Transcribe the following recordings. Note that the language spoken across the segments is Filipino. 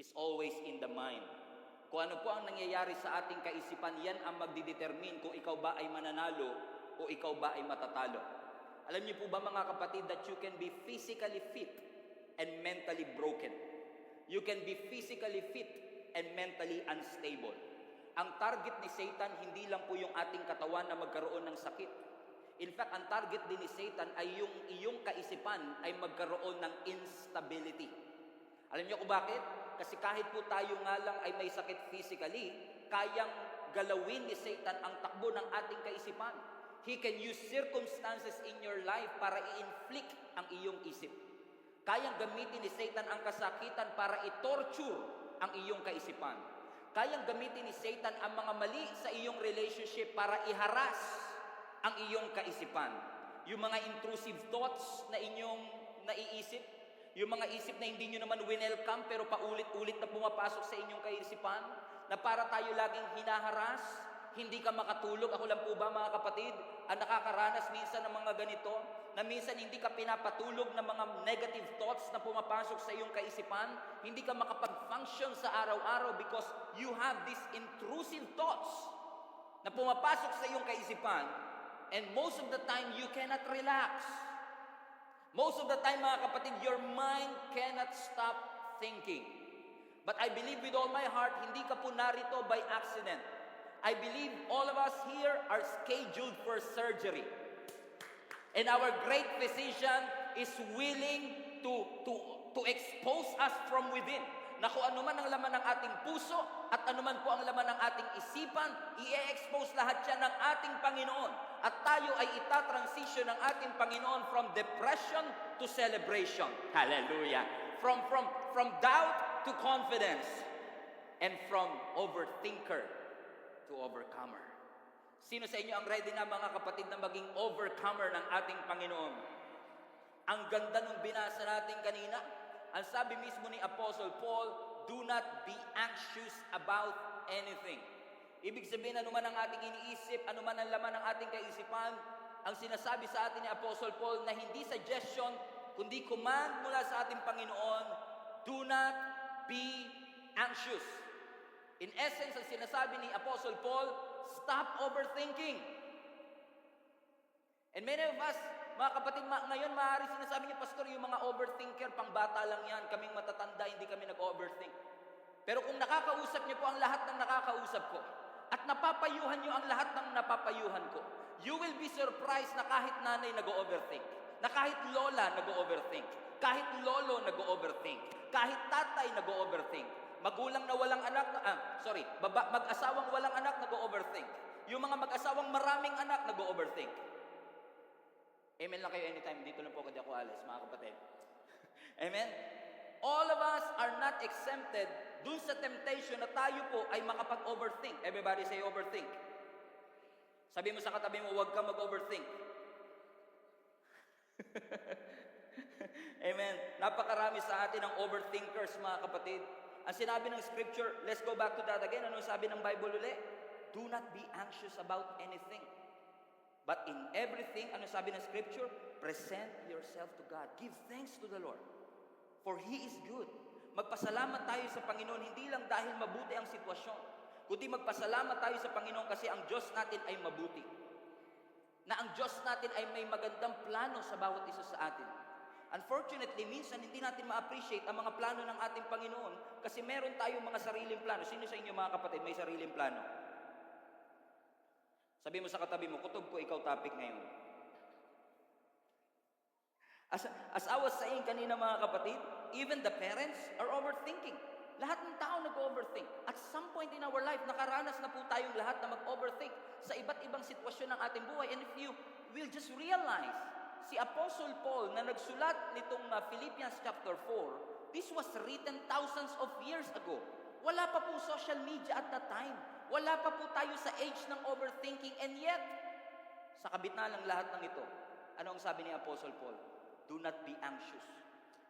is always in the mind. Kung ano po ang nangyayari sa ating kaisipan, yan ang magdidetermine kung ikaw ba ay mananalo o ikaw ba ay matatalo. Alam niyo po ba mga kapatid that you can be physically fit and mentally broken. You can be physically fit and mentally unstable. Ang target ni Satan hindi lang po yung ating katawan na magkaroon ng sakit. In fact, ang target din ni Satan ay yung iyong kaisipan ay magkaroon ng instability. Alam niyo kung bakit? Kasi kahit po tayo nga lang ay may sakit physically, kayang galawin ni Satan ang takbo ng ating kaisipan. He can use circumstances in your life para i-inflict ang iyong isip. Kayang gamitin ni Satan ang kasakitan para i-torture ang iyong kaisipan. Kayang gamitin ni Satan ang mga mali sa iyong relationship para i-harass ang iyong kaisipan. Yung mga intrusive thoughts na inyong naiisip, yung mga isip na hindi nyo naman winelcome pero paulit-ulit na pumapasok sa inyong kaisipan, na para tayo laging hinaharas, hindi ka makatulog. Ako lang po ba mga kapatid, ang nakakaranas minsan ng mga ganito, na minsan hindi ka pinapatulog ng mga negative thoughts na pumapasok sa iyong kaisipan, hindi ka makapag-function sa araw-araw because you have these intrusive thoughts na pumapasok sa iyong kaisipan, and most of the time you cannot relax. Most of the time mga kapatid, your mind cannot stop thinking. But I believe with all my heart, hindi ka po narito by accident. I believe all of us here are scheduled for surgery. And our great physician is willing to expose us from within. Na kung ano man ang laman ng ating puso at ano man po ang laman ng ating isipan, i-expose lahat yan ng ating Panginoon. At tayo ay itatransition ng ating Panginoon from depression to celebration. Hallelujah. From doubt to confidence. And from overthinker to overcomer. Sino sa inyo ang ready na mga kapatid na maging overcomer ng ating Panginoon? Ang ganda nung binasa natin kanina. Ang sabi mismo ni Apostle Paul, do not be anxious about anything. Ibig sabihin, ano man ang ating iniisip, ano man ang laman ng ating kaisipan, ang sinasabi sa atin ni Apostle Paul na hindi suggestion, kundi command mula sa ating Panginoon, do not be anxious. In essence, ang sinasabi ni Apostle Paul, stop overthinking. And many of us, mga kapatid, ngayon maaari sinasabi niyo, Pastor, yung mga overthinker, pang bata lang yan, kaming matatanda, hindi kami nag-overthink. Pero kung nakakausap niyo po ang lahat ng nakakausap ko, at napapayuhan niyo ang lahat ng napapayuhan ko, you will be surprised na kahit nanay nag-overthink, na kahit lola nag-overthink, kahit lolo nag-overthink, kahit tatay nag-overthink, magulang na walang anak, mag-asawang walang anak nag-overthink, yung mga mag-asawang maraming anak nag-overthink. Amen lang kayo anytime. Dito lang po kasi ako alis, mga kapatid. Amen? All of us are not exempted dun sa temptation na tayo po ay makapag-overthink. Everybody say overthink. Sabi mo sa katabi mo, huwag ka mag-overthink. Amen? Napakarami sa atin ng overthinkers, mga kapatid. Ang sinabi ng scripture, let's go back to that again. Ano sabi ng Bible uli? Do not be anxious about anything. But in everything, ano sabi ng scripture? Present yourself to God. Give thanks to the Lord. For He is good. Magpasalamat tayo sa Panginoon, hindi lang dahil mabuti ang sitwasyon, kundi magpasalamat tayo sa Panginoon kasi ang Diyos natin ay mabuti. Na ang Diyos natin ay may magandang plano sa bawat isa sa atin. Unfortunately, minsan hindi natin ma-appreciate ang mga plano ng ating Panginoon kasi meron tayong mga sariling plano. Sino sa inyo mga kapatid may sariling plano? Sabi mo sa katabi mo, kutob ko ikaw topic ngayon. As I was saying kanina mga kapatid, even the parents are overthinking. Lahat ng tao nag-overthink. At some point in our life, nakaranas na po tayong lahat na mag-overthink sa iba't ibang sitwasyon ng ating buhay. And if you will just realize, si Apostle Paul na nagsulat nitong Philippians chapter 4, this was written thousands of years ago. Wala pa po social media at that time. Wala pa po tayo sa age ng overthinking, and yet, sa kabitna ng lahat ng ito, ano ang sabi ni Apostle Paul? Do not be anxious.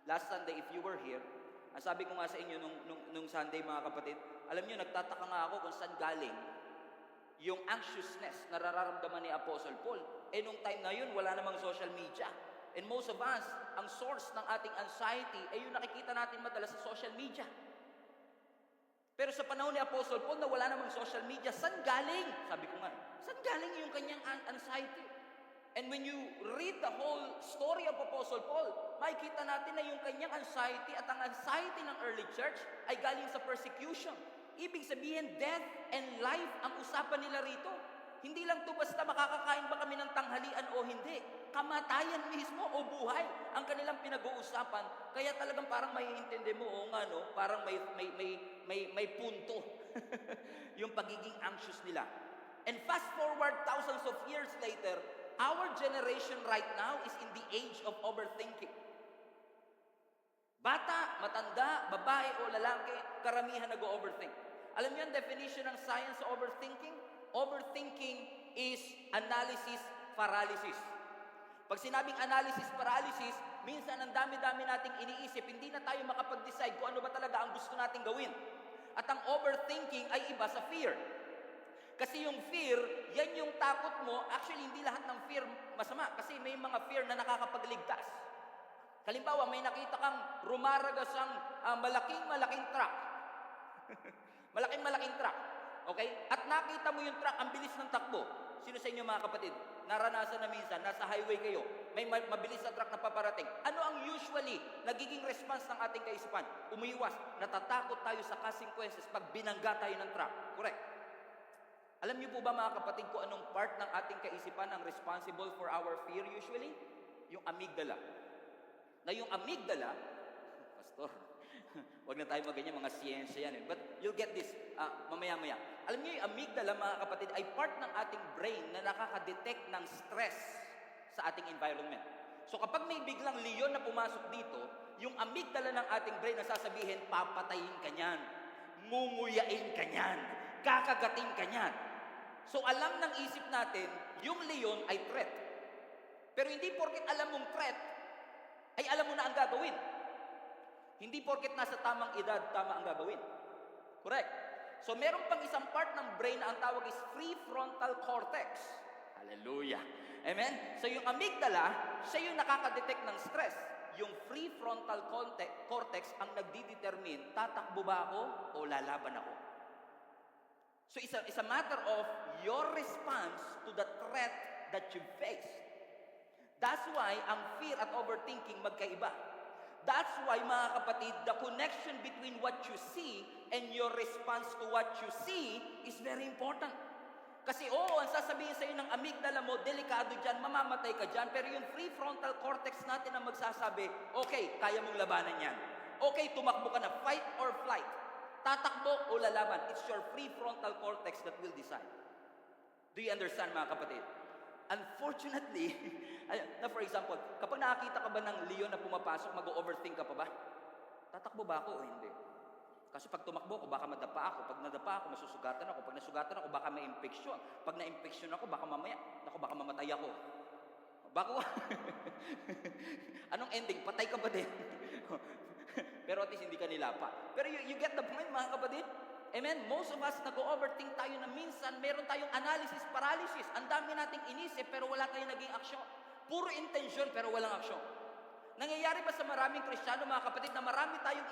Last Sunday, if you were here, ang sabi ko nga sa inyo nung Sunday mga kapatid, alam nyo, nagtataka nga ako kung saan galing yung anxiousness na nararamdaman ni Apostle Paul. Nung time na yun, wala namang social media. And most of us, ang source ng ating anxiety ay yung nakikita natin madalas sa social media. Pero sa panahon ni Apostle Paul na wala namang social media, saan galing? Sabi ko nga, saan galing yung kanyang anxiety? And when you read the whole story of Apostle Paul, makikita natin na yung kanyang anxiety at ang anxiety ng early church ay galing sa persecution. Ibig sabihin, death and life ang usapan nila rito. Hindi lang to basta makakakain ba kami ng tanghalian o hindi. Kamatayan mismo o buhay ang kanilang pinag-uusapan. Kaya talagang parang maiintindi mo, o nga no, parang may punto yung pagiging anxious nila. And fast forward thousands of years later, our generation right now is in the age of overthinking. Bata, matanda, babae o lalaki, karamihan nag-overthink. Alam niyo ang definition ng science sa overthinking? Overthinking is analysis paralysis. Pag sinabing analysis paralysis, minsan ang dami-dami nating iniisip, hindi na tayo makapag-decide kung ano ba talaga ang gusto nating gawin. At ang overthinking ay iba sa fear. Kasi yung fear, yan yung takot mo. Actually, hindi lahat ng fear masama. Kasi may mga fear na nakakapagligtas. Halimbawa, may nakita kang rumaragas ang malaking truck. malaking truck. Okay? At nakita mo yung truck, ang bilis ng takbo. Sino sa inyo mga kapatid? Naranasan na minsan, nasa highway kayo, may mabilis na truck na paparating. Ano ang usually nagiging response ng ating kaisipan? Umiwas. Natatakot tayo sa consequences pag binangga tayo ng truck. Correct? Alam niyo po ba mga kapatid kung anong part ng ating kaisipan ang responsible for our fear usually? Yung amygdala. Na yung amygdala, Pastor, wag na tayo maganyan, mga siyensya yan eh. But you'll get this mamaya-maya. Alam niyo yung amygdala mga kapatid ay part ng ating brain na nakaka-detect ng stress sa ating environment. So kapag may biglang leon na pumasok dito, yung amygdala ng ating brain na sasabihin, papatayin ka niyan, ngunguyain ka niyan, kakagatin ka niyan. So alam ng isip natin, yung leon ay threat. Pero hindi porket alam mong threat, ay alam mo na ang gagawin. Hindi porket nasa tamang edad, tama ang gagawin. Correct? So meron pang isang part ng brain na ang tawag is prefrontal cortex. Hallelujah. Amen? So yung amygdala, siya yung nakaka-detect ng stress. Yung prefrontal cortex ang nagdidetermine, tatakbo ba ako o lalaban ako? So it's a matter of your response to the threat that you face. That's why ang fear at overthinking magkaiba. That's why, mga kapatid, the connection between what you see and your response to what you see is very important. Kasi ang sasabihin sa iyo ng amygdala mo, delikado dyan, mamamatay ka dyan, pero yung prefrontal cortex natin ang magsasabi, okay, kaya mong labanan yan. Okay, tumakbo ka na, fight or flight. Tatakbo o lalaban, it's your prefrontal cortex that will decide. Do you understand, mga kapatid? Unfortunately, na for example, kapag nakakita ka ba ng leon na pumapasok, mag-overthink ka pa ba? Tatakbo ba ako o hindi? Kasi pag tumakbo ako, baka madapa ako. Pag nadapa ako, masusugatan ako. Pag nasugatan ako, baka may infection. Pag na-infection ako, baka mamaya, baka mamatay ako. Baka, anong ending? Patay ka ba din? Pero at least hindi ka nilapa. Pero you get the point, mga kapatid? Amen? Most of us nag-overthink tayo na minsan, meron tayong analysis paralysis. Ang dami nating inisip pero wala tayong naging aksyon. Puro intensyon pero walang aksyon. Nangyayari ba sa maraming Kristiyano, mga kapatid, na marami tayong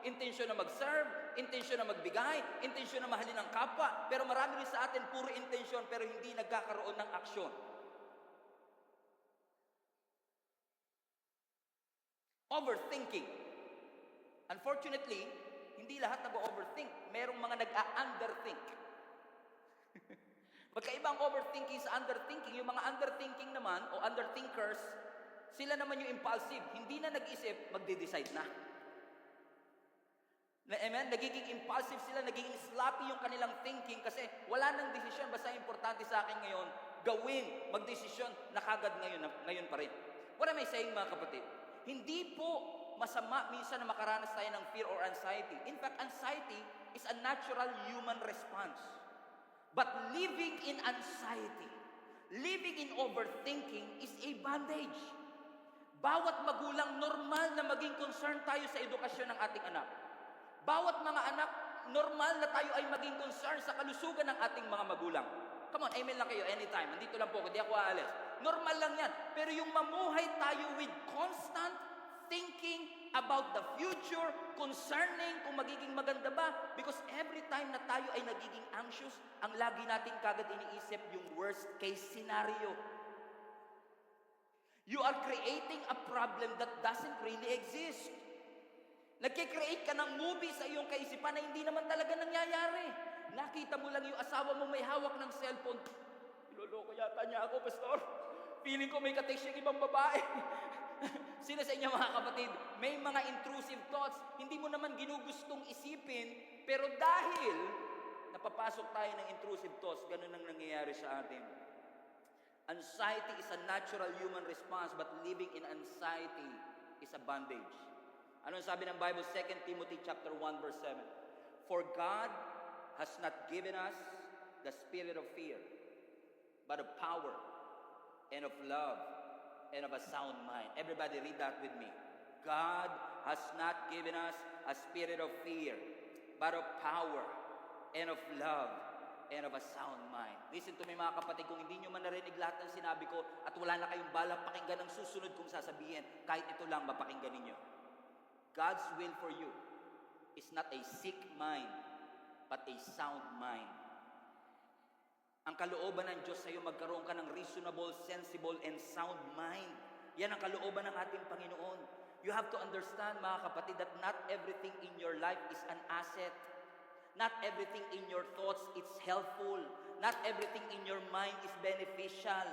intensyon na mag-serve, intensyon na magbigay, intensyon na mahalin ang kapwa, pero marami rin sa atin puro intensyon pero hindi nagkakaroon ng aksyon. Overthinking. Unfortunately, hindi lahat nag-overthink. Merong mga nag-underthink. Magkaiba ang overthinking sa underthinking. Yung mga underthinking naman, o underthinkers, sila naman yung impulsive. Hindi na nag-isip, magde-decide na. Amen? Nagiging impulsive sila, nagiging sloppy yung kanilang thinking kasi wala nang desisyon. Basta importante sa akin ngayon, gawin, magdesisyon na kagad ngayon pa rin. What am I saying, mga kapatid? Hindi po masama minsan na makaranas tayo ng fear or anxiety. In fact, anxiety is a natural human response. But living in anxiety, living in overthinking is a bondage. Bawat magulang, normal na maging concern tayo sa edukasyon ng ating anak. Bawat mga anak, normal na tayo ay maging concern sa kalusugan ng ating mga magulang. Come on, amen lang kayo anytime. Nandito lang po ako, di ako aalis. Normal lang yan. Pero yung mamuhay tayo with constant thinking about the future, concerning kung magiging maganda ba. Because every time na tayo ay nagiging anxious, ang lagi natin kagad iniisip yung worst case scenario. You are creating a problem that doesn't really exist. Nagkikreate ka ng movie sa iyong kaisipan na hindi naman talaga nangyayari. Nakita mo lang yung asawa mo may hawak ng cellphone. Iloloko yata niya ako, Pastor. Feeling ko may katext yung ibang babae. Sino sa inyo mga kapatid, may mga intrusive thoughts, hindi mo naman ginugustong isipin, pero dahil napapasok tayo ng intrusive thoughts, ganun ang nangyayari sa atin. Anxiety is a natural human response, but living in anxiety is a bondage. Ano sabi ng Bible? 2 Timothy chapter 1 verse 7. For God has not given us the spirit of fear, but of power and of love and of a sound mind. Everybody read that with me. God has not given us a spirit of fear, but of power and of love and of a sound mind. Listen to me mga kapatid, kung hindi nyo man narinig lahat ng sinabi ko at wala na kayong balang pakinggan ang susunod kong sasabihin, kahit ito lang mapakinggan ninyo. God's will for you is not a sick mind, but a sound mind. Ang kalooban ng Diyos sa iyo, magkaroon ka ng reasonable, sensible, and sound mind. Yan ang kalooban ng ating Panginoon. You have to understand, mga kapatid, that not everything in your life is an asset. Not everything in your thoughts is helpful. Not everything in your mind is beneficial.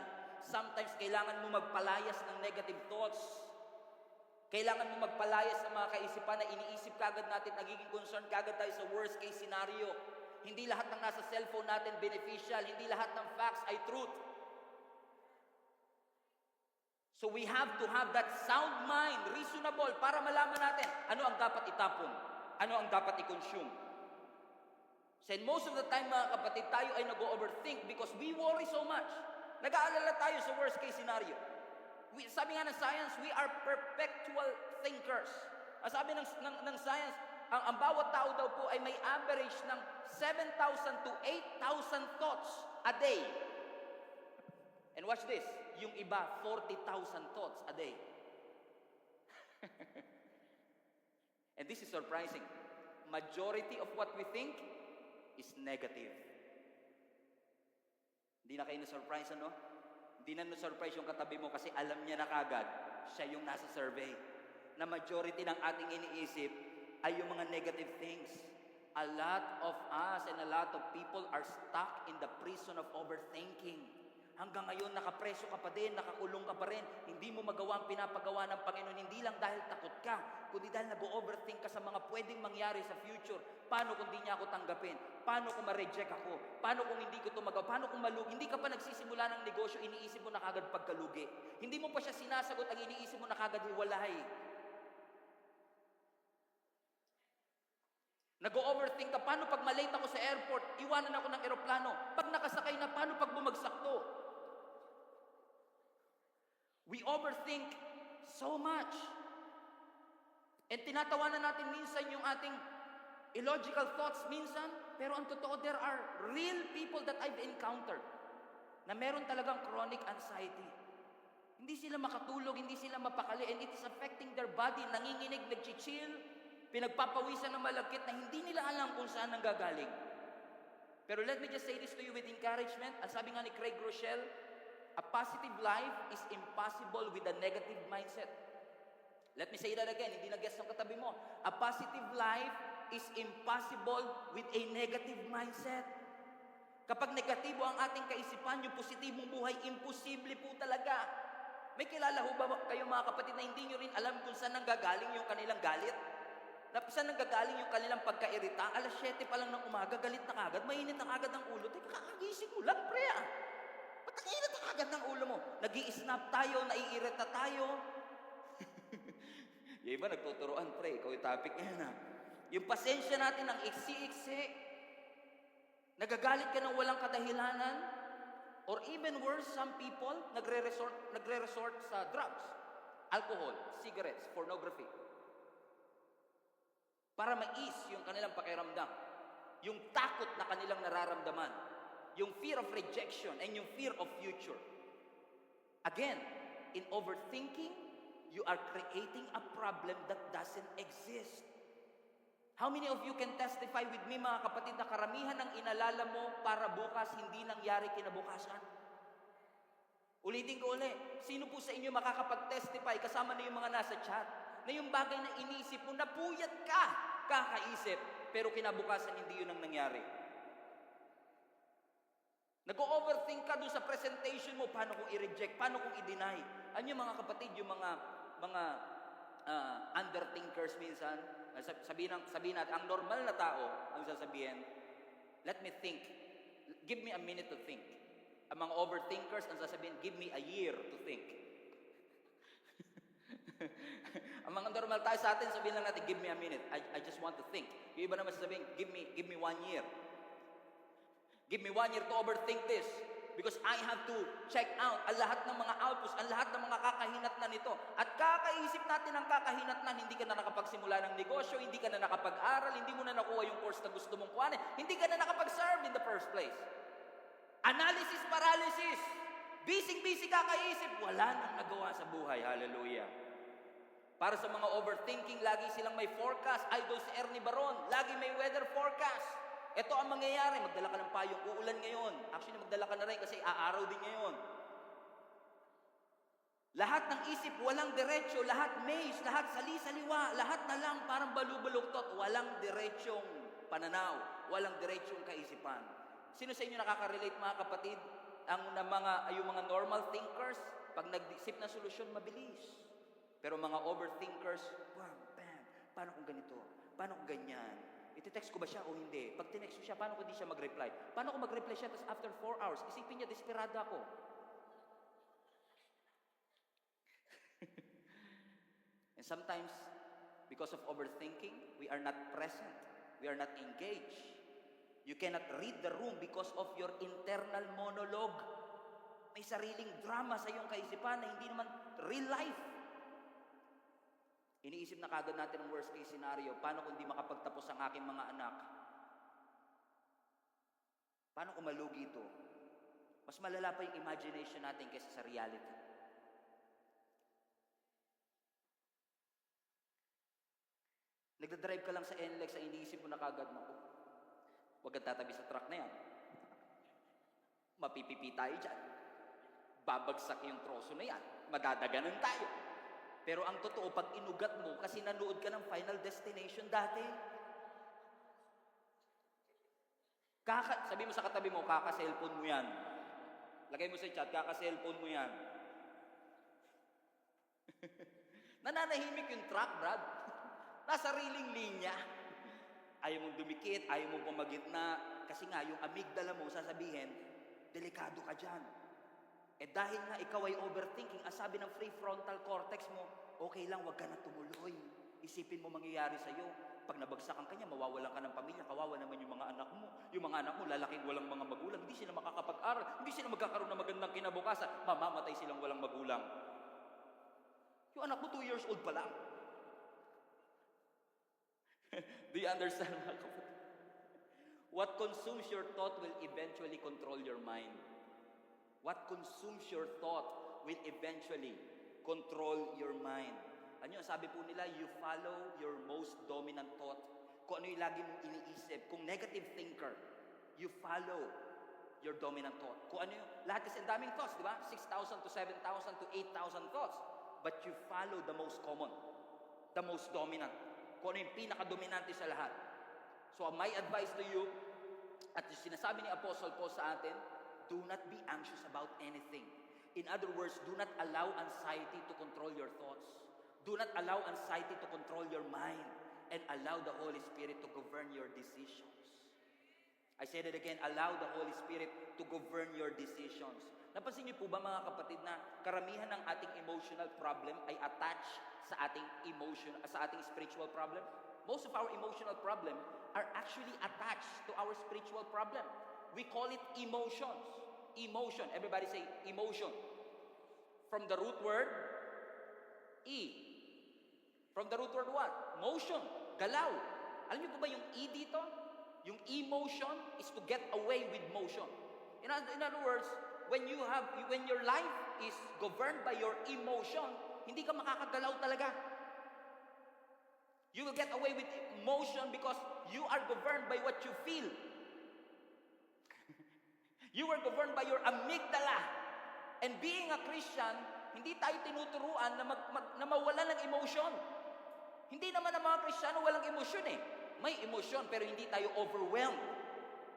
Sometimes kailangan mo magpalayas ng negative thoughts. Kailangan mo magpalayas ng mga kaisipan na iniisip kagad natin, nagiging concern kagad tayo sa worst case scenario. Hindi lahat ng nasa cellphone natin beneficial. Hindi lahat ng facts ay truth. So we have to have that sound mind, reasonable, para malaman natin ano ang dapat itapon, ano ang dapat i-consume. So most of the time mga kapatid, tayo ay nag-overthink because we worry so much. Nag-aalala tayo sa worst case scenario. Sabi nga ng science, we are perpetual thinkers. Sabi ng science, ang bawat tao daw po ay may average ng 7,000 to 8,000 thoughts a day. And watch this, yung iba, 40,000 thoughts a day. And this is surprising. Majority of what we think is negative. Hindi na kayo na-surprise, ano? Hindi na na-surprise yung katabi mo kasi alam niya na kagad, siya yung nasa survey. Na majority ng ating iniisip ay yung mga negative things. A lot of us and a lot of people are stuck in the prison of overthinking. Hanggang ngayon, nakapreso ka pa din, nakakulong ka pa rin. Hindi mo magawa ang pinapagawa ng Panginoon, hindi lang dahil takot ka, kundi dahil nag-overthink ka sa mga pwedeng mangyari sa future. Paano kung hindi niya ako tanggapin? Paano kung ma-reject ako? Paano kung hindi ko ito magawa? Paano kung malugi? Hindi ka pa nagsisimula ng negosyo, iniisip mo na kagad pagkalugi. Hindi mo pa siya sinasagot, ang iniisip mo na kagad hiwalay. Nag-overthink ka, paano pag malate ako sa airport, iwanan ako ng eroplano? Pag nakasakay na, paano pag bumagsak to? We overthink so much. And tinatawanan natin minsan yung ating illogical thoughts minsan, pero ang totoo, there are real people that I've encountered na meron talagang chronic anxiety. Hindi sila makatulog, hindi sila mapakali, and it is affecting their body. Nanginginig, nag-chill, pinagpapawisan ng malagkit na hindi nila alam kung saan nanggagaling. Pero let me just say this to you with encouragement. Ang sabi nga ni Craig Rochelle, a positive life is impossible with a negative mindset. Let me say that again, hindi na-guess ng katabi mo. A positive life is impossible with a negative mindset. Kapag negatibo ang ating kaisipan, yung positibong buhay, imposible po talaga. May kilala ho ba kayo mga kapatid na hindi nyo rin alam kung saan nanggagaling yung kanilang galit? Saan nanggagaling yung kanilang pagkairita? Alas 7 pa lang ng umaga, galit na kagad, mainit na kagad ang ulo. Teka, kakagising mo lang, pre ah. Ba't ang init na kagad ng ulo mo? Nag-i-snap tayo, naiirita tayo. Yung iba nagtuturoan, pre, ikaw yung topic ngayon ha. Yung pasensya natin ang iksi-iksi. Nagagalit ka ng walang kadahilanan. Or even worse, some people nagre-resort sa drugs, alcohol, cigarettes, pornography. Para ma-ease yung kanilang pakiramdam. Yung takot na kanilang nararamdaman. Yung fear of rejection and yung fear of future. Again, in overthinking, you you are creating a problem that doesn't exist. How many of you can testify with me, mga kapatid, na karamihan ng inalala mo para bukas hindi nangyari kinabukasan? Ulitin ko ulit, sino po sa inyo makakapag-testify kasama na yung mga nasa chat, na yung bagay na inisip mo, napuyat ka, kakaisip, pero kinabukasan hindi yun ang nangyari? Nag-overthink ka doon sa presentation mo, paano kung i-reject, paano kung i-deny? Ano yung mga kapatid, yung mga underthinkers minsan, sabihin natin, ang normal na tao, ang sasabihin, let me think, give me a minute to think. Ang mga overthinkers, ang sasabihin, give me a year to think. Ang mga normal tayo sa atin, sabihin lang natin, give me a minute, I just want to think. Yung iba naman sasabihin, give me 1 year. Give me 1 year to overthink this. Because I have to check out ang lahat ng mga outputs, ang lahat ng mga kakahinatnan nito. At kakaisip natin ang kakahinatnan, hindi ka na nakapagsimula ng negosyo, hindi ka na nakapag-aral, hindi mo na nakuha yung course na gusto mong kuhanin, hindi ka na nakapag-serve in the first place. Analysis paralysis. Busy kakaisip, wala nang nagawa sa buhay. Hallelujah. Para sa mga overthinking, lagi silang may forecast. Idol si Ernie Baron, lagi may weather forecast. Ito ang mangyayari, magdala ka ng payong, uulan ngayon. Actually, magdala ka na rin kasi aaraw din ngayon. Lahat ng isip, walang diretsyo, lahat maze, lahat sali-saliwa, lahat na lang parang balubaluktot, walang diretsyong pananaw, walang diretsyong kaisipan. Sino sa inyo nakaka-relate, mga kapatid? Yung mga normal thinkers, pag nag-isip na solusyon, mabilis. Pero mga overthinkers, bam, bam, paano kung ganito? Paano kung ganyan? Iti-text ko ba siya o hindi? Pag tinext ko siya, paano kung hindi siya mag-reply? Paano kung mag-reply siya, tapos after 4 hours, isipin niya, desperado ako. And sometimes, because of overthinking, we are not present. We are not engaged. You cannot read the room because of your internal monologue. May sariling drama sa iyong kaisipan na hindi naman real life. Iniisip na kagad natin ang worst case scenario. Paano kung di makapagtapos ang aking mga anak? Paano kung malugi ito? Mas malala pa yung imagination natin kaysa sa reality. Nagdadrive ka lang sa NLEX, ang iniisip mo na kagad mo, huwag kang tatabi sa truck na yan. Mapipipi tayo dyan. Babagsak yung troso na yan. Madadaganan tayo. Pero ang totoo, pag inugat mo, kasi nanood ka ng Final Destination dati, sabi mo sa katabi mo, kaka-cellphone mo yan. Lagay mo sa chat, kaka-cellphone mo yan. Nananahimik yung truck, Brad. Nasa sariling linya. Ayaw mong dumikit, ayaw mong pumagitna, kasi nga, yung amygdala mo, sasabihin, delikado ka dyan. Eh dahil nga ikaw ay overthinking, ang sabi ng prefrontal cortex mo, okay lang, wag ka na tumuloy. Isipin mo mangyayari sa'yo. Pag nabagsakan ka niya, mawawalan ka ng pamilya, kawawa naman yung mga anak mo. Yung mga anak mo, lalaking walang mga magulang, hindi sila makakapag-aral, hindi sila magkakaroon ng magandang kinabukasan, mamamatay silang walang magulang. Yung anak mo, 2 years old pa lang. Do you understand, mga kapatid? What consumes your thought will eventually control your mind. What consumes your thought will eventually control your mind. Ano yung sabi po nila, you follow your most dominant thought. Kung ano yung lagi mong iniisip. Kung negative thinker, you follow your dominant thought. Kung ano yung, lahat kasi ang daming thoughts, di ba? 6,000 to 7,000 to 8,000 thoughts. But you follow the most common, the most dominant. Kung ano yung pinaka-dominante sa lahat. So my advice to you, at yung sinasabi ni Apostle Paul sa atin, do not be anxious about anything. In other words, do not allow anxiety to control your thoughts. Do not allow anxiety to control your mind. And allow the Holy Spirit to govern your decisions. I said it again, allow the Holy Spirit to govern your decisions. Napansin niyo po ba, mga kapatid, na karamihan ng ating emotional problem ay attached sa ating spiritual problem? Most of our emotional problem are actually attached to our spiritual problem. We call it emotions. Emotion. Everybody say emotion. From the root word, E. From the root word what? Motion. Galaw. Alam niyo po ba yung E dito? Yung emotion is to get away with motion. In other words, when your life is governed by your emotion, hindi ka makakagalaw talaga. You will get away with emotion because you are governed by what you feel. You are governed by your amygdala. And being a Christian, hindi tayo tinuturuan na mawala ng emotion. Hindi naman ang mga Kristiyano walang emosyon eh. May emosyon pero hindi tayo overwhelmed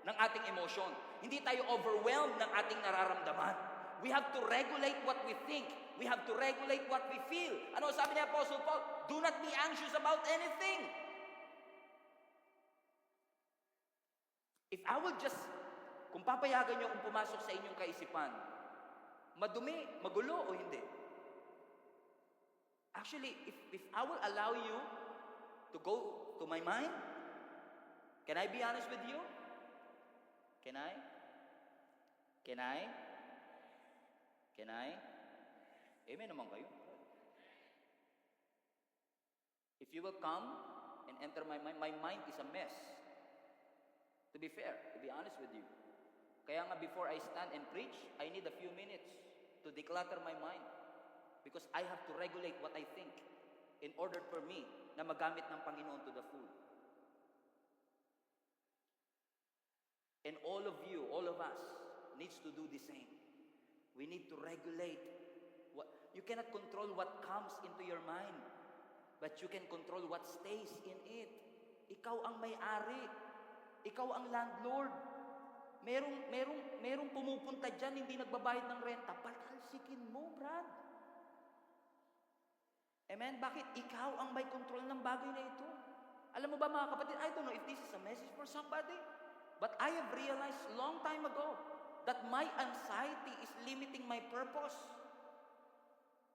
ng ating emosyon. Hindi tayo overwhelmed ng ating nararamdaman. We have to regulate what we think. We have to regulate what we feel. Ano sabi ni Apostle Paul? Do not be anxious about anything. If I will just, kung papayagan niyo kung pumasok sa inyong kaisipan, madumi, magulo o hindi? Actually, if I will allow you to go to my mind, can I be honest with you? Can I? Can I? Can I? Amen naman kayo. If you will come and enter my mind is a mess. To be fair, to be honest with you. Kaya nga before I stand and preach, I need a few minutes to declutter my mind. Because I have to regulate what I think in order for me na magamit ng Panginoon to the full. And all of you, all of us, needs to do the same. We need to regulate. You cannot control what comes into your mind, but you can control what stays in it. Ikaw ang may-ari. Ikaw ang landlord. Merong pumupunta dyan, hindi nagbabayad ng renta. Patalsikin mo, Brad. Amen? Bakit? Ikaw ang may control ng bagay na ito. Alam mo ba mga kapatid, I don't know if this is a message for somebody, but I have realized long time ago that my anxiety is limiting my purpose.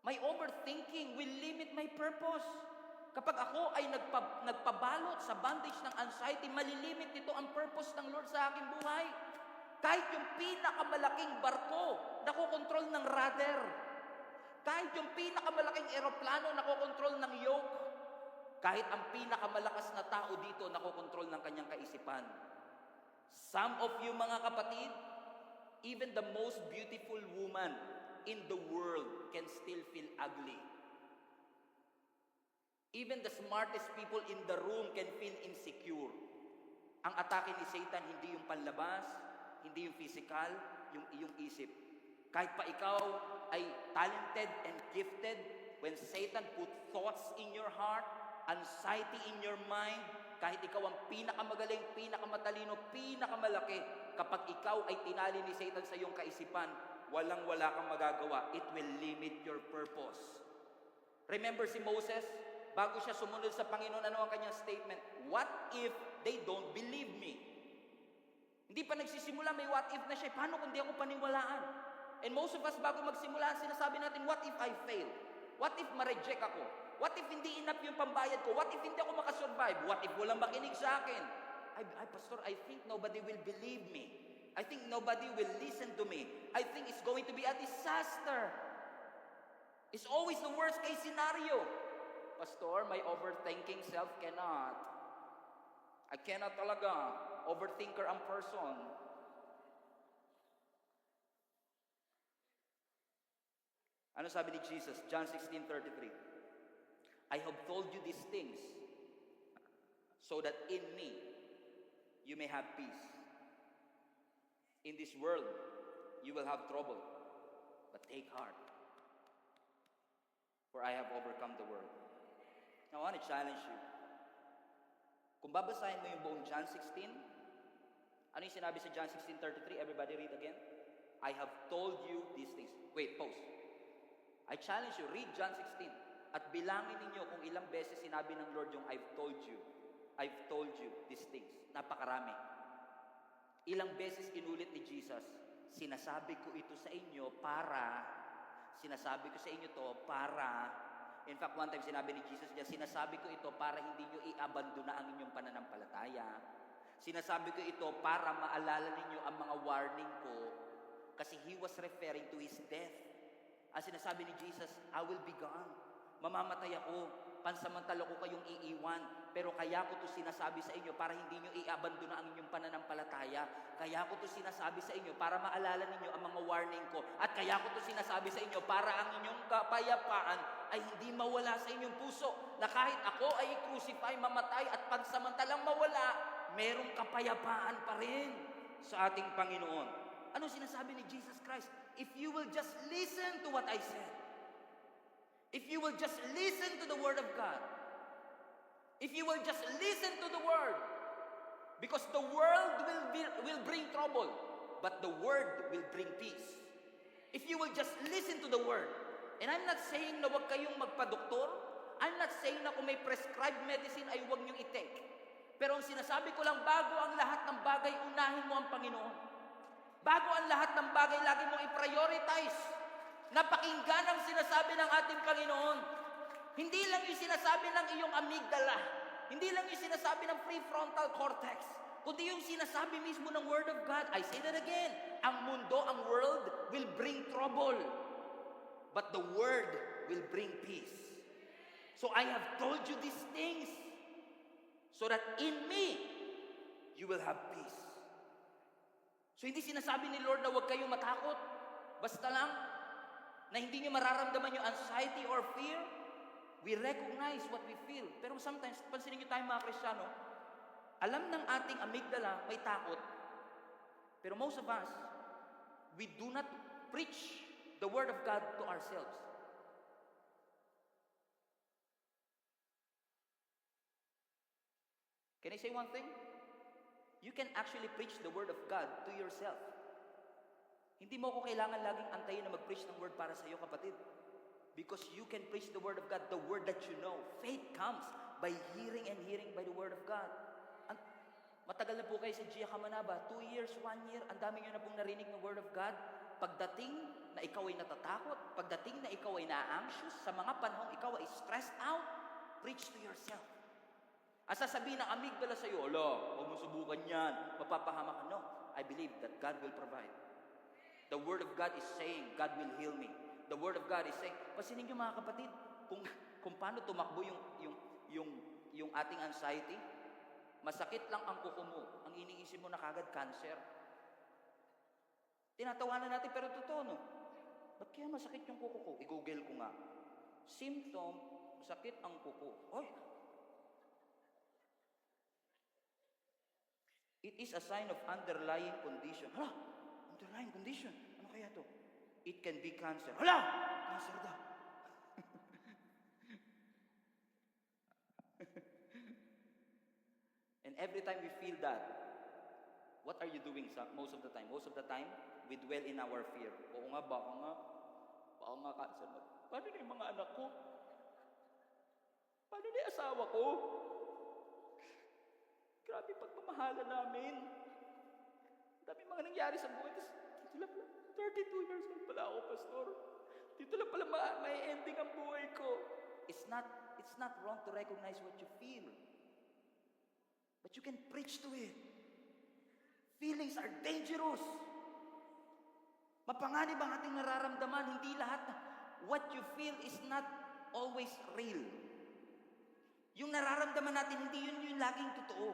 My overthinking will limit my purpose. Kapag ako ay nagpabalot sa bandage ng anxiety, malilimit nito ang purpose ng Lord sa aking buhay. Kahit yung pinakamalaking barko, nakokontrol ng rudder. Kahit yung pinakamalaking eroplano, nakokontrol ng yoke. Kahit ang pinakamalakas na tao dito, nakokontrol ng kanyang kaisipan. Some of you mga kapatid, even the most beautiful woman in the world can still feel ugly. Even the smartest people in the room can feel insecure. Ang atake ni Satan, hindi yung panlabas, hindi yung physical, yung iyong isip. Kahit pa ikaw ay talented and gifted, when Satan put thoughts in your heart, anxiety in your mind, kahit ikaw ang pinakamagaling, pinakamatalino, pinakamalaki, kapag ikaw ay tinali ni Satan sa iyong kaisipan, walang-wala kang magagawa. It will limit your purpose. Remember si Moses? Bago siya sumunod sa Panginoon, ano ang kanyang statement? What if they don't believe me? Hindi pa nagsisimula, may what if na siya. Paano kung di ako paniwalaan? And most of us, bago magsimula, sinasabi natin, what if I fail? What if ma-reject ako? What if hindi enough yung pambayad ko? What if hindi ako makasurvive? What if walang makinig sa akin? Pastor, I think nobody will believe me. I think nobody will listen to me. I think it's going to be a disaster. It's always the worst case scenario. Pastor, my overthinking self cannot. I cannot talaga. Overthinker ang person. Ano sabi ni Jesus? John 16:33. I have told you these things so that in me you may have peace. In this world you will have trouble, but take heart, for I have overcome the world. Now, I want to challenge you. Kung babasahin mo yung buong John 16, ano yung sinabi sa John 16:33? Everybody read again. I have told you these things. Wait, pause. I challenge you, read John 16 at bilangin ninyo kung ilang beses sinabi ng Lord yung I've told you these things. Napakarami. Ilang beses inulit ni Jesus, sinasabi ko ito sa inyo para, sinasabi ko sa inyo to para, in fact, one time sinabi ni Jesus niya, sinasabi ko ito para hindi nyo i-abandona ang inyong pananampalataya. Sinasabi ko ito para maalala ninyo ang mga warning ko, kasi He was referring to His death. Ang sinasabi ni Jesus, I will be gone. Mamamatay ako. Pansamantala ko kayong iiwan. Pero kaya ko to sinasabi sa inyo para hindi nyo i-abandona ang inyong pananampalataya. Kaya ko to sinasabi sa inyo para maalala ninyo ang mga warning ko. At kaya ko to sinasabi sa inyo para ang inyong kapayapaan ay hindi mawala sa inyong puso na kahit ako ay crucify, mamatay at pansamantalang mawala, merong kapayapaan pa rin sa ating Panginoon. Ano sinasabi ni Jesus Christ? If you will just listen to what I said, if you will just listen to the Word of God, if you will just listen to the Word, because the world will bring trouble, but the Word will bring peace. If you will just listen to the Word, and I'm not saying na huwag kayong magpa-doktor, I'm not saying na kung may prescribed medicine ay huwag niyong i-take. Pero ang sinasabi ko lang, bago ang lahat ng bagay, unahin mo ang Panginoon. Bago ang lahat ng bagay, lagi mong i-prioritize. Napakinggan ang sinasabi ng ating Panginoon. Hindi lang yung sinasabi ng iyong amygdala. Hindi lang yung sinasabi ng prefrontal cortex. Kundi yung sinasabi mismo ng Word of God. I say that again. Ang mundo, ang world will bring trouble. But the Word will bring peace. So I have told you these things so that in me, you will have peace. So hindi sinasabi ni Lord na huwag kayong matakot. Basta lang na hindi niyo mararamdaman yung anxiety or fear. We recognize what we feel. Pero sometimes, pansinin niyo tayo mga Kristiyano, alam ng ating amygdala may takot. Pero most of us, we do not preach the Word of God to ourselves. Can I say one thing? You can actually preach the Word of God to yourself. Hindi mo ko kailangan laging antayin na mag-preach ng Word para sa iyo, kapatid. Because you can preach the Word of God, the Word that you know. Faith comes by hearing and hearing by the Word of God. Matagal na po kayo sa Gia Kamanaba, 2 years, 1 year, ang dami nyo na pong narinig ng Word of God. Pagdating na ikaw ay natatakot, pagdating na ikaw ay na-anxious, sa mga panahong ikaw ay stressed out, preach to yourself. Ang sasabihin ng amygdala sa iyo, ala, huwag mo subukan yan, mapapahamak ka. No, I believe that God will provide. The Word of God is saying, God will heal me. The Word of God is saying, pasinin niyo mga kapatid, kung paano tumakbo yung ating anxiety. Masakit lang ang kuko mo, ang iniisip mo na kagad cancer. Tinatawanan natin pero totoo, no? Ba't kaya masakit yung kuko ko? I-google ko nga. Symptom, masakit ang kuko. Oy! It is a sign of underlying condition. Hala! Underlying condition? Ano kaya to? It can be cancer. Hala! Cancer daw. And every time we feel that, what are you doing most of the time? Most of the time, we dwell in our fear. Oo nga, baka nga cancer. Paano na yung mga anak ko? Paano na yung asawa ko? Grabe pagmamahala namin. Dami mga nangyari sa buhay. Dito lang pala, 32 years old pala ako, pastor. Dito lang pala may ending ang buhay ko. It's not wrong to recognize what you feel. But you can preach to it. Feelings are dangerous. Mapanganib ang ating nararamdaman. Hindi lahat na what you feel is not always real. Yung nararamdaman natin, hindi yun yung laging totoo.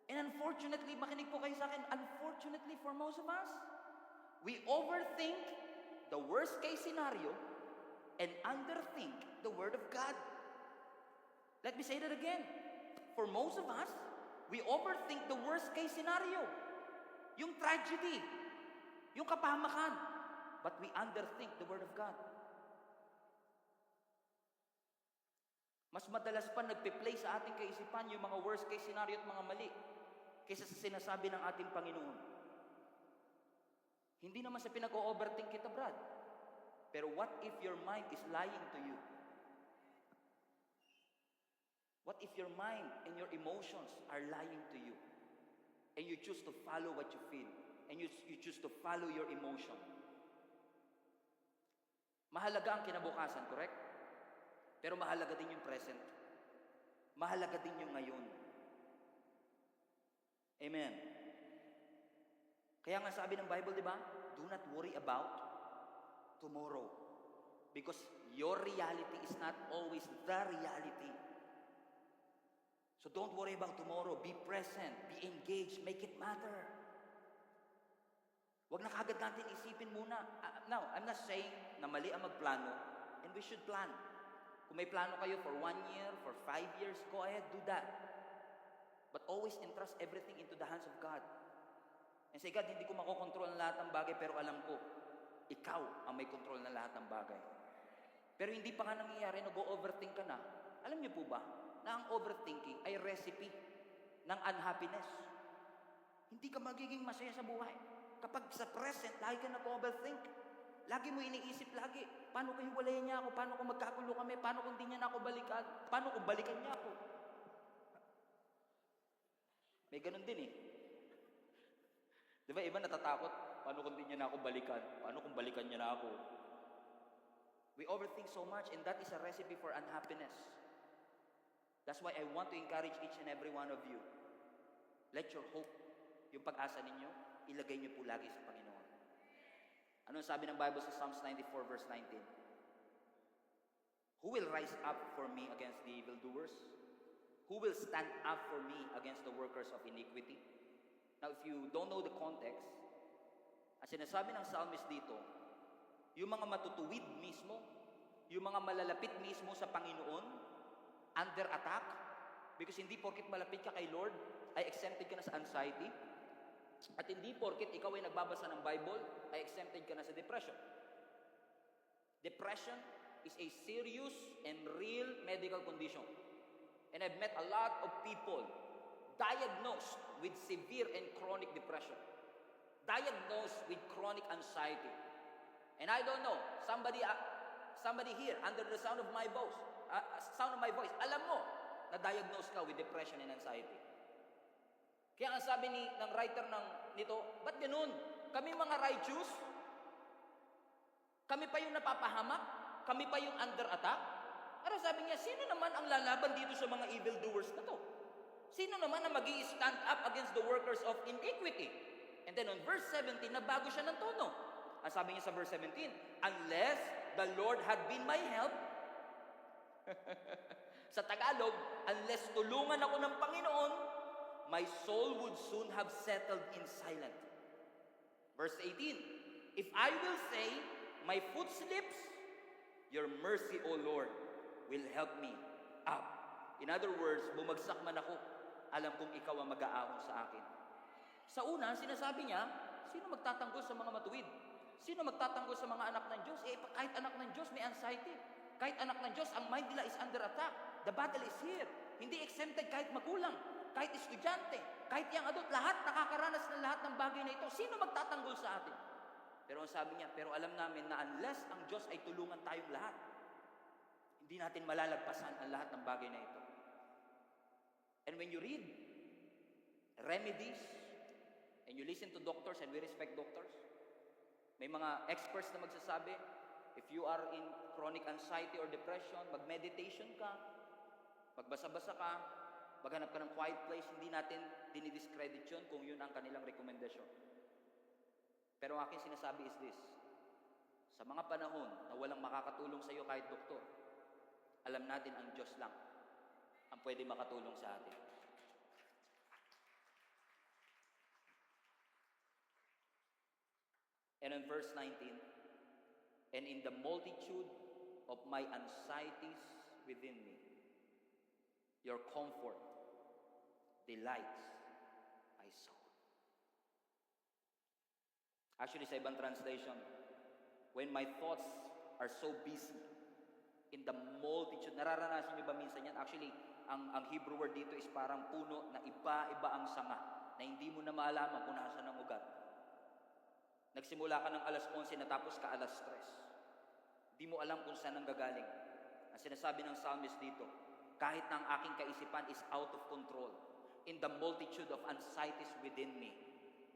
And unfortunately, makinig po kayo sa akin, unfortunately for most of us, we overthink the worst case scenario and underthink the Word of God. Let me say that again. For most of us, we overthink the worst case scenario. Yung tragedy, yung kapahamakan. But we underthink the Word of God. Mas madalas pa nagpe-play sa ating kaisipan yung mga worst case scenario at mga mali kaysa sa sinasabi ng ating Panginoon. Hindi naman sa pinag-o-overthink kita, Brad. Pero what if your mind is lying to you? What if your mind and your emotions are lying to you? And you choose to follow what you feel. And you choose to follow your emotion. Mahalaga ang kinabukasan, correct? Pero mahalaga din yung present. Mahalaga din yung ngayon. Amen. Kaya nga sabi ng Bible, di ba? Do not worry about tomorrow. Because your reality is not always the reality. So don't worry about tomorrow. Be present. Be engaged. Make it matter. Huwag na kagad natin isipin muna. Now, I'm not saying na mali ang magplano. And we should plan. Kung may plano kayo for 1 year, for 5 years, go ahead, do that. But always entrust everything into the hands of God. And say, God, hindi ko makokontrol ng lahat ng bagay, pero alam ko, ikaw ang may control ng lahat ng bagay. Pero hindi pa nga nangyayari, nag-overthink ka na. Alam niyo po ba, na ang overthinking ay recipe ng unhappiness. Hindi ka magiging masaya sa buhay. Kapag sa present, lagi ka nag-overthink. Lagi mo iniisip lagi, paano kung hiwalayin niya ako? Paano kung magkagulo kami? Paano kung di niya na ako balikan? Paano kung balikan niya ako? May ganun din eh. Di ba, iba natatakot, paano kung di niya na ako balikan? Paano kung balikan niya na ako? We overthink so much, and that is a recipe for unhappiness. That's why I want to encourage each and every one of you. Let your hope, yung pag-asa ninyo, ilagay niyo po lagi sa Panginoon. Ano sabi ng Bible sa Psalms 94 verse 19? Who will rise up for me against the evildoers? Who will stand up for me against the workers of iniquity? Now, if you don't know the context, ang sinasabi ng psalmist dito, yung mga matutuwid mismo, yung mga malalapit mismo sa Panginoon, under attack, because hindi porkit malapit ka kay Lord, ay exempted ka na sa anxiety, at hindi porkit ikaw ay nagbabasa ng Bible, ay exempted ka na sa depression. Depression is a serious and real medical condition. And I've met a lot of people diagnosed with severe and chronic depression, diagnosed with chronic anxiety. And I don't know, somebody here under the sound of my voice, alam mo na diagnosed ka with depression and anxiety. Kaya ang sabi ng writer nito, ba't ganun? Kami mga righteous, kami pa yung napapahamak, kami pa yung under attack. Pero sabi niya, sino naman ang lalaban dito sa mga evildoers na to? Sino naman ang mag-i-stand up against the workers of iniquity? And then on verse 17, nabago siya ng tono. Ang sabi niya sa verse 17, unless the Lord had been my help, sa Tagalog, unless tulungan ako ng Panginoon, my soul would soon have settled in silence. Verse 18, if I will say, my foot slips, your mercy, O Lord, will help me up. In other words, bumagsak man ako, alam kong ikaw ang mag-aahon sa akin. Sa una, sinasabi niya, sino magtatanggol sa mga matuwid? Sino magtatanggol sa mga anak ng Diyos? Kahit anak ng Diyos may anxiety. Kahit anak ng Diyos, ang mind nila is under attack. The battle is here. Hindi exempted kahit magulang, kahit estudyante, kahit young adult, lahat nakakaranas ng lahat ng bagay na ito. Sino magtatanggol sa atin? Pero ang sabi niya, pero alam namin na unless ang Diyos ay tulungan tayong lahat, hindi natin malalagpasan ang lahat ng bagay na ito. And when you read remedies, and you listen to doctors, and we respect doctors, may mga experts na magsasabi, if you are in chronic anxiety or depression, mag-meditation ka, magbasa-basa ka, maghanap ka ng quiet place, hindi natin dinidiscredit yun kung yun ang kanilang recommendation. Pero ang aking sinasabi is this, sa mga panahon na walang makakatulong sa iyo kahit doktor, alam natin ang Diyos lang ang pwede makatulong sa atin. And in verse 19, and in the multitude of my anxieties within me, your comfort, delights, I saw. Actually, sa ibang translation, when my thoughts are so busy, in the multitude, nararanasan niyo ba minsan yan? Actually, ang Hebrew word dito is parang puno na iba-iba ang sanga, na hindi mo na maalaman kung nasa ng ugat. Nagsimula ka ng alas 11, natapos ka alas 3. Hindi mo alam kung saan ang gagaling. Ang sinasabi ng psalmist dito, kahit na ang aking kaisipan is out of control, in the multitude of anxieties within me,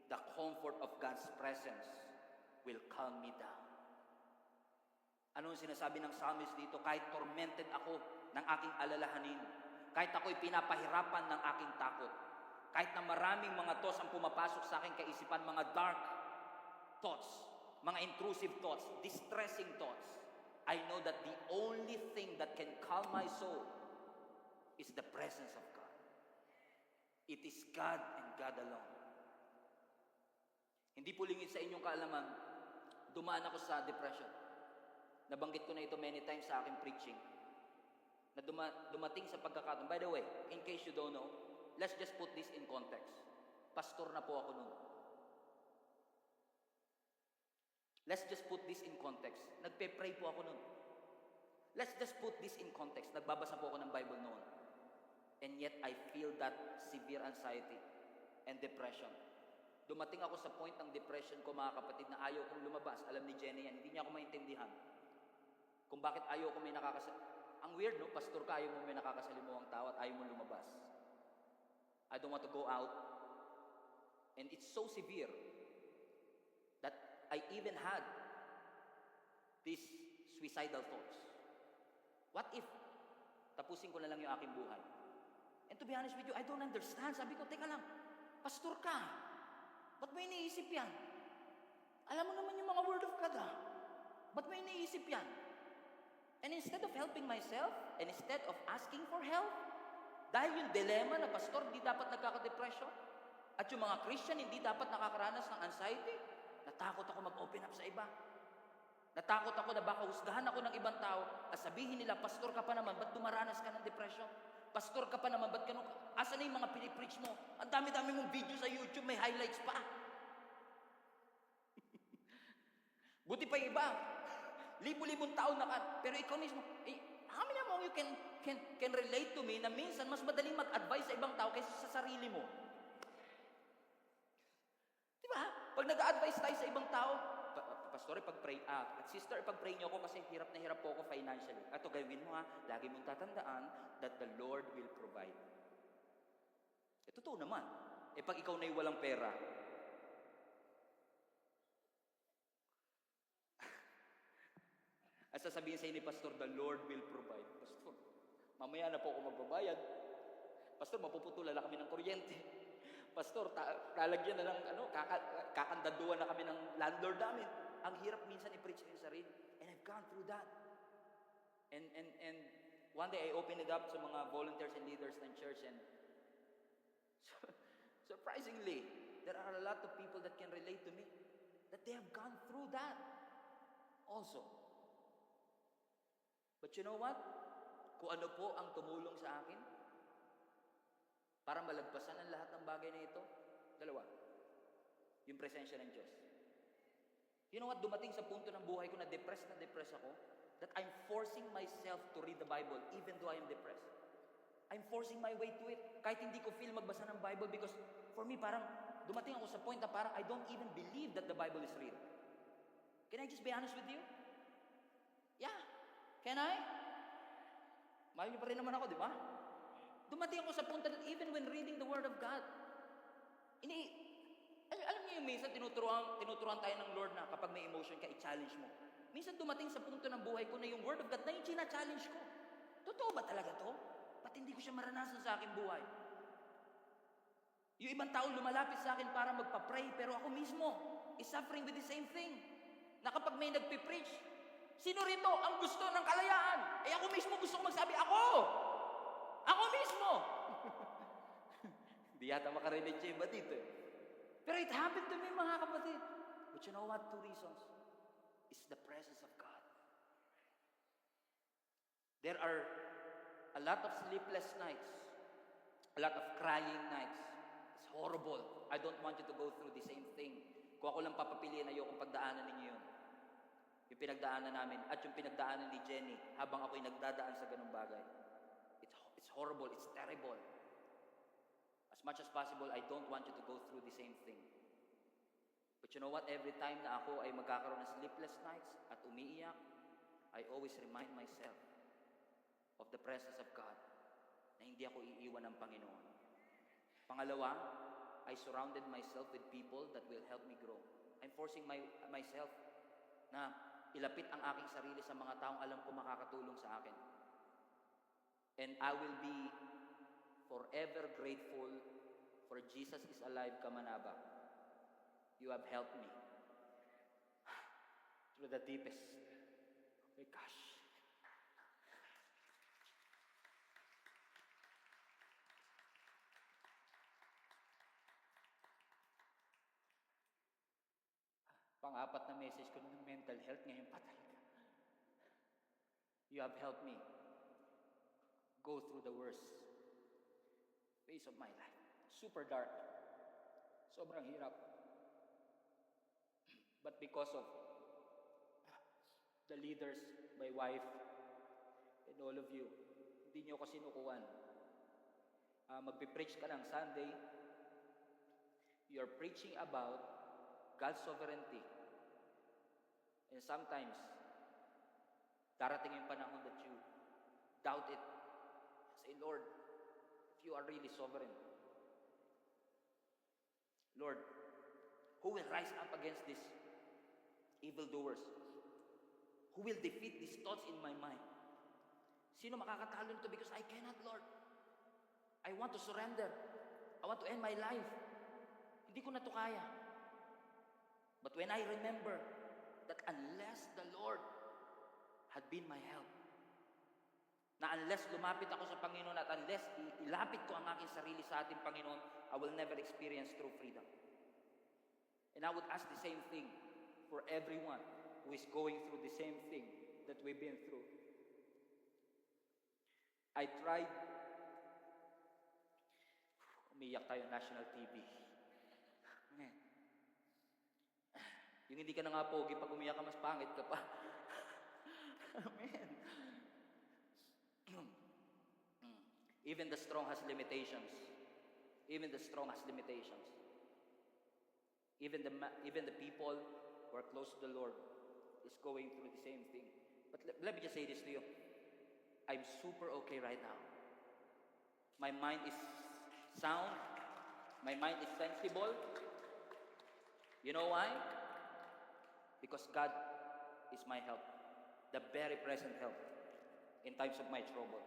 the comfort of God's presence will calm me down. Ano ang sinasabi ng psalmist dito? Kahit tormented ako ng aking alalahanin, kahit ako'y pinapahirapan ng aking takot, kahit na maraming mga thoughts ang pumapasok sa aking kaisipan, mga dark thoughts, mga intrusive thoughts, distressing thoughts, I know that the only thing that can calm my soul is the presence of God. It is God and God alone. Hindi po lingid sa inyong kaalaman, dumaan ako sa depression. Nabanggit ko na ito many times sa aking preaching. Na dumating sa pagkakataon. By the way, in case you don't know, let's just put this in context. Pastor na po ako noon. Let's just put this in context. Nagpe-pray po ako noon. Let's just put this in context. Nagbabasa po ako ng Bible noon. And yet, I feel that severe anxiety and depression. Dumating ako sa point ng depression ko, mga kapatid, na ayaw kong lumabas. Alam ni Jenny yan, hindi niya ako maintindihan. Kung bakit ayaw ko may Ang weird, no? Pastor ka, ayaw mo may nakakasalimuhang tao at ayaw mo lumabas. I don't want to go out. And it's so severe that I even had these suicidal thoughts. What if tapusin ko na lang yung aking buhay? And to be honest with you, I don't understand. Sabi ko, teka lang, pastor ka. Ba't mo iniisip yan? Alam mo naman yung mga word of God, ah. Ba't mo iniisip yan? And instead of helping myself, and instead of asking for help, dahil yung dilemma na pastor, hindi dapat nagkaka-depression, at yung mga Christian, hindi dapat nakakaranas ng anxiety, natakot ako mag-open up sa iba. Natakot ako na baka husgahan ako ng ibang tao at sabihin nila, pastor ka pa naman, ba't dumaranas ka ng depression? Pastor ka pa naman, ba't ganun ka? Asa na yung mga pinipreach mo? Ang dami-dami mong video sa YouTube, may highlights pa. Buti pa yung iba. Libo-libong taon na ka, pero ikaw mismo, how many among you can relate to me na minsan mas madaling mag-advise sa ibang tao kaysa sa sarili mo? Diba? Pag nag-advise tayo sa ibang tao, pastor, ipag-pray, at sister, ipag-pray niyo ako kasi hirap na hirap po ako financially. Ito, gawin mo ha, lagi mong tatandaan that the Lord will provide. Totoo naman. Pag ikaw na'y walang pera, at sasabihin sa ni pastor, the Lord will provide. Pastor, mamaya na po ako magbabayad. Pastor, mapuputulan na kami ng kuryente. Pastor, lalagyan na ng kakandaduan na kami ng landlord namin. Ang hirap minsan i-preach yung sarili. And I've gone through that. And one day I opened it up sa mga volunteers and leaders ng church, and surprisingly, there are a lot of people that can relate to me, that they have gone through that also. But you know what? Kung ano po ang tumulong sa akin para malagpasan ang lahat ng bagay na ito, dalawa. Yung presensya ng Diyos. You know what? Dumating sa punto ng buhay ko na depressed ako, that I'm forcing myself to read the Bible even though I am depressed. I'm forcing my way to it. Kahit hindi ko feel magbasa ng Bible, because for me, parang dumating ako sa point na parang I don't even believe that the Bible is real. Can I just be honest with you? Yeah. Can I? Mahal niyo pa rin naman ako, di ba? Dumating ako sa punto that even when reading the Word of God, alam niyo yung minsan tinuturuan tayo ng Lord na kapag may emotion ka, i-challenge mo. Minsan dumating sa punto ng buhay ko na yung Word of God na yung china-challenge ko. Totoo ba talaga to? Ba't hindi ko siya maranasan sa aking buhay? Yung ibang tao lumalapit sa akin para magpa-pray, pero ako mismo is suffering with the same thing. Na kapag may nagpipreach, sino rito ang gusto ng kalayaan? Ako mismo gusto ko magsabi, ako! Ako mismo! Hindi yata makarelate siya iba dito eh. Pero it happened to me, mga kapatid. But you know what? 2 reasons. It's the presence of God. There are a lot of sleepless nights. A lot of crying nights. It's horrible. I don't want you to go through the same thing. Kung ako lang papapiliin, ayokong pagdaanan ninyo yun. Yung pinagdaanan namin at yung pinagdaanan ni Jenny habang ako'y nagdadaan sa ganung bagay. It's horrible, it's terrible. As much as possible, I don't want you to go through the same thing. But you know what? Every time na ako ay magkakaroon ng sleepless nights at umiiyak, I always remind myself of the presence of God, na hindi ako iiwan ng Panginoon. Pangalawa, I surrounded myself with people that will help me grow. I'm forcing myself na ilapit ang aking sarili sa mga taong alam ko makakatulong sa akin. And I will be forever grateful for Jesus is Alive, Kamanaba. You have helped me through the deepest. Oh my gosh. Pang-apat na message ko ng mental health, ngayon pa talaga. You have helped me go through the worst phase of my life. Super dark. Sobrang hirap. But because of the leaders, my wife, and all of you, hindi niyo ako sinukuan. Magpipreach ka ng Sunday, you're preaching about God's sovereignty. And sometimes, darating yung panahon that you doubt it. Say, Lord, if you are really sovereign, Lord, who will rise up against these evildoers? Who will defeat these thoughts in my mind? Sino makakatalo nito? Because I cannot, Lord. I want to surrender. I want to end my life. Hindi ko na to kaya. But when I remember that unless the Lord had been my help, na unless lumapit ako sa Panginoon at unless ilapit ko ang aking sarili sa ating Panginoon, I will never experience true freedom. And I would ask the same thing for everyone who is going through the same thing that we've been through. I tried, umiyak tayo national TV. Man. Yung hindi ka na nga pogi, pag umiyak ka, mas pangit ka pa. Man. Even the strong has limitations. Even the strong has limitations. Even the people who are close to the Lord is going through the same thing. But let me just say this to you. I'm super okay right now. My mind is sound. My mind is sensible. You know why? Because God is my help. The very present help in times of my trouble.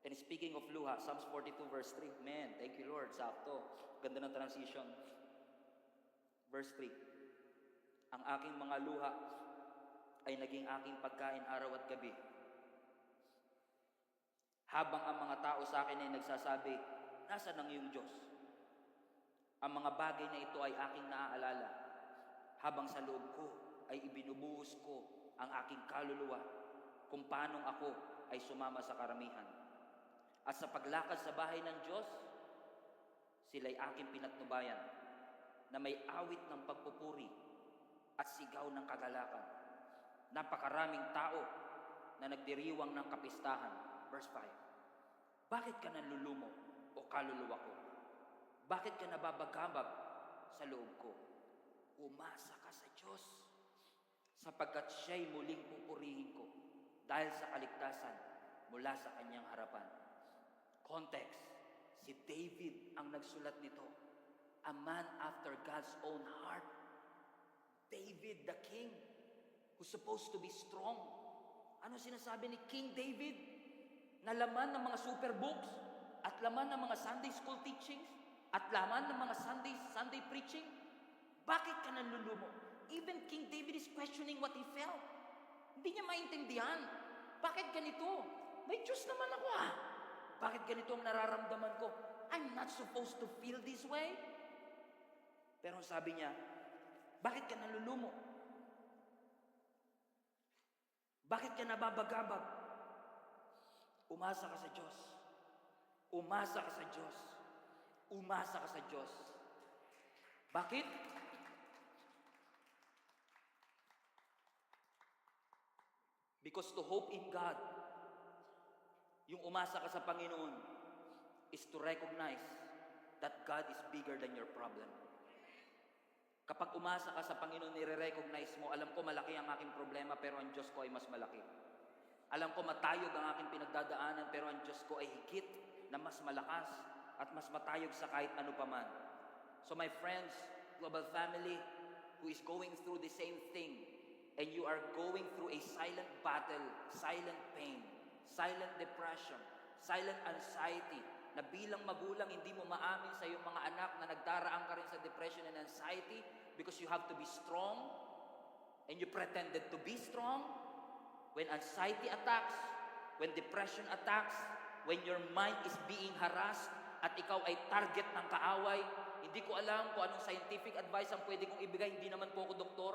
And speaking of luha, Psalms 42 verse 3. Man, thank you Lord. Sakto. Ganda ng transition. Verse 3. Ang aking mga luha ay naging aking pagkain araw at gabi. Habang ang mga tao sa akin ay nagsasabi, nasaan ang iyong Diyos? Ang mga bagay na ito ay aking naaalala. Habang sa loob ko ay ibinubuhos ko ang aking kaluluwa kung paanong ako ay sumama sa karamihan. At sa paglakad sa bahay ng Diyos, sila'y aking pinatnubayan na may awit ng pagpupuri at sigaw ng kagalakan. Napakaraming tao na nagdiriwang ng kapistahan. Verse 5. Bakit ka nanlulumo o kaluluwa ko? Bakit ka nababagabag sa loob ko? Umasa ka sa Diyos, sapagkat siya'y muling pupurihin ko dahil sa kaligtasan mula sa kanyang harapan. Context, si David ang nagsulat nito. A man after God's own heart. David the king, who's supposed to be strong. Ano sinasabi ni King David? Na laman ng mga super books, at laman ng mga Sunday school teachings, at laman ng mga Sunday preaching. Bakit ka nanlulumo? Even King David is questioning what he felt. Hindi niya maintindihan. Bakit ganito? May Diyos naman ako ah. Bakit ganito ang nararamdaman ko? I'm not supposed to feel this way. Pero sabi niya, bakit ka nanlulumo? Bakit ka nababagabag? Umasa ka sa Diyos. Umasa ka sa Diyos. Umasa ka sa Diyos. Bakit? Because to hope in God, yung umasa ka sa Panginoon, is to recognize that God is bigger than your problem. Kapag umasa ka sa Panginoon, nire-recognize mo, alam ko malaki ang aking problema, pero ang Diyos ko ay mas malaki. Alam ko matayog ang aking pinagdadaanan, pero ang Diyos ko ay higit na mas malakas at mas matayog sa kahit ano paman. So my friends, global family, who is going through the same thing, and you are going through a silent battle, silent pain, silent depression, silent anxiety, na bilang magulang hindi mo maamin sa iyong mga anak na nagdaraan ka rin sa depression and anxiety because you have to be strong and you pretended to be strong. When anxiety attacks, when depression attacks, when your mind is being harassed at ikaw ay target ng kaaway, hindi ko alam kung anong scientific advice ang pwede kong ibigay, hindi naman po ako doktor.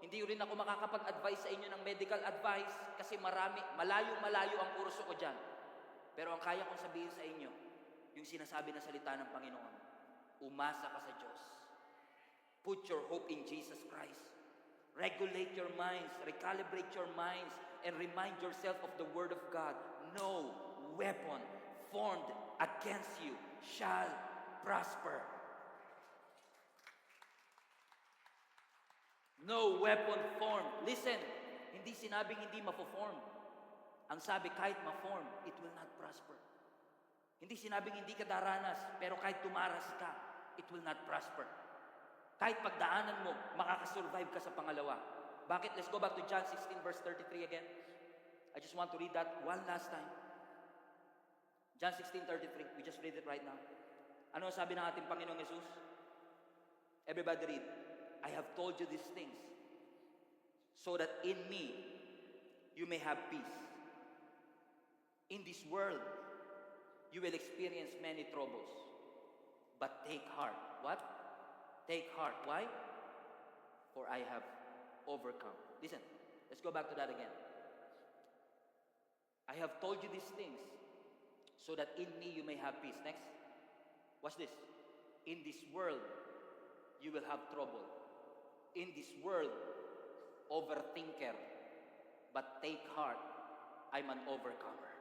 Hindi rin ako makakapag-advise sa inyo ng medical advice kasi malayo-malayo ang kurso ko dyan. Pero ang kaya kong sabihin sa inyo, yung sinasabi na salita ng Panginoon, umasa ka sa Diyos. Put your hope in Jesus Christ. Regulate your minds, recalibrate your minds, and remind yourself of the Word of God. No weapon formed against you shall prosper. No weapon formed. Listen, hindi sinabing hindi mafo-form. Ang sabi, kahit ma-form, it will not prosper. Hindi sinabing hindi ka daranas, pero kahit tumaras ka, it will not prosper. Kahit pagdaanan mo, makakasurvive ka sa pangalawa. Bakit? Let's go back to John 16 verse 33 again. I just want to read that one last time. John 16:33. We just read it right now. Ano sabi ng ating Panginoong Jesus? Everybody read. I have told you these things so that in me you may have peace. In this world you will experience many troubles. But take heart. What? Take heart. Why? For I have overcome. Listen, let's go back to that again. I have told you these things so that in me you may have peace. Next. Watch this. In this world, you will have trouble. In this world, overthinker. But take heart, I'm an overcomer.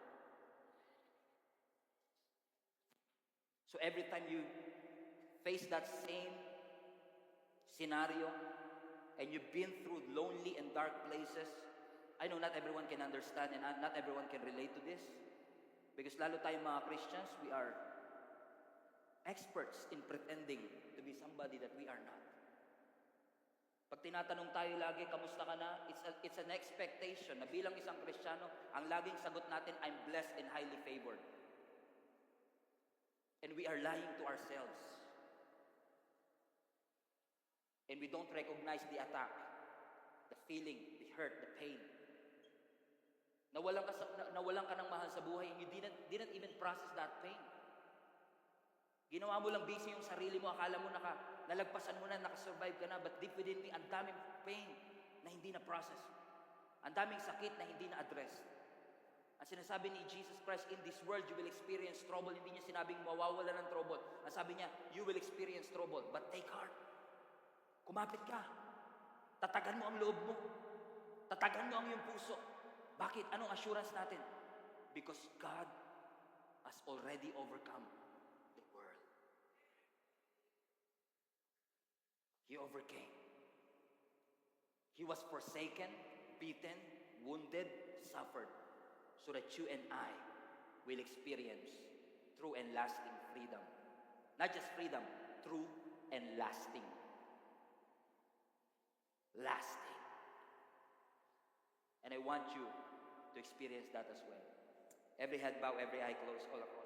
So every time you face that same scenario, and you've been through lonely and dark places, I know not everyone can understand and not everyone can relate to this. Because lalo tayong mga Christians, we are experts in pretending to be somebody that we are not. Pag tinatanong tayo lagi, kamusta ka na? It's an expectation na bilang isang Kristiyano, ang laging sagot natin, I'm blessed and highly favored. And we are lying to ourselves. And we don't recognize the attack, the feeling, the hurt, the pain. Nawalan ka ng mahal sa buhay and you didn't even process that pain. Ginawa mo lang busy yung sarili mo, akala mo nalagpasan mo na, nakasurvive ka na, but deep within me, ang daming pain na hindi na-process. Ang daming sakit na hindi na-address. Ang sinasabi ni Jesus Christ, in this world you will experience trouble. Hindi niya sinabing mawawala ng trouble. Ang sabi niya, you will experience trouble, but take heart. Kumapit ka. Tatagan mo ang loob mo. Tatagan mo ang iyong puso. Bakit? Anong assurance natin? Because God has already overcome the world. He overcame. He was forsaken, beaten, wounded, suffered, so that you and I will experience true and lasting freedom. Not just freedom, true and lasting. Lasting. And I want you to experience that as well. Every head bow, every eye closed, all across.